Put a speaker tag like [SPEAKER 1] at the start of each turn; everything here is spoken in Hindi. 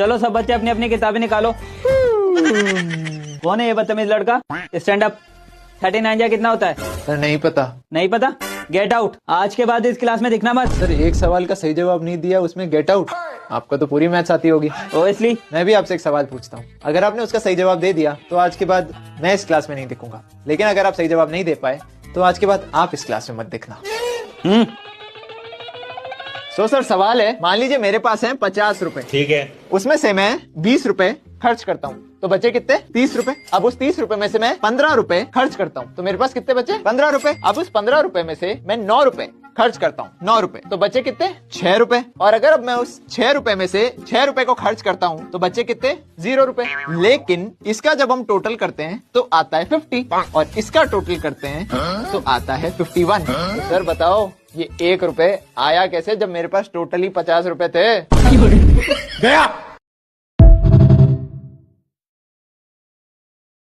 [SPEAKER 1] चलो सब बच्चे अपनी अपनी किताबें निकालो। कौन है ये बदतमीज लड़का? Stand up. 39 जा कितना होता है?
[SPEAKER 2] सर नहीं पता।
[SPEAKER 1] नहीं पता? Get out. आज के बाद इस क्लास में दिखना मत।
[SPEAKER 2] सर एक सवाल का सही जवाब नहीं दिया उसमें गेट आउट। आपको तो पूरी मैथ्स आती होगी।
[SPEAKER 1] ओब्वियसली।
[SPEAKER 2] मैं भी आपसे एक सवाल पूछता हूँ, अगर आपने उसका सही जवाब दे दिया तो आज के बाद मैं इस क्लास में नहीं दिखूंगा, लेकिन अगर आप सही जवाब नहीं दे पाए तो आज के बाद आप इस क्लास में मत दिखना। सर सवाल है, मान लीजिए मेरे पास है 50 रुपए,
[SPEAKER 3] ठीक है,
[SPEAKER 2] उसमें से मैं 20 रुपए खर्च करता हूँ तो बचे कितने? 30 रुपए। अब उस 30 रुपए में से मैं 15 रुपए खर्च करता हूँ तो मेरे पास कितने बचे? 15 रुपए। अब उस 15 रुपए में से मैं 9 रुपए खर्च करता हूँ, 9 रुपए, तो बचे कितने? 6 रुपए। और अगर अब मैं उस 6 रुपए में से 6 रुपए को खर्च करता हूँ तो बचे कितने? 0 रुपए। लेकिन इसका जब हम टोटल करते हैं तो आता है 50 और इसका टोटल करते हैं तो आता है 51। तो सर बताओ ये 1 रुपए आया कैसे जब मेरे पास टोटली 50 रुपए थे?
[SPEAKER 3] गया।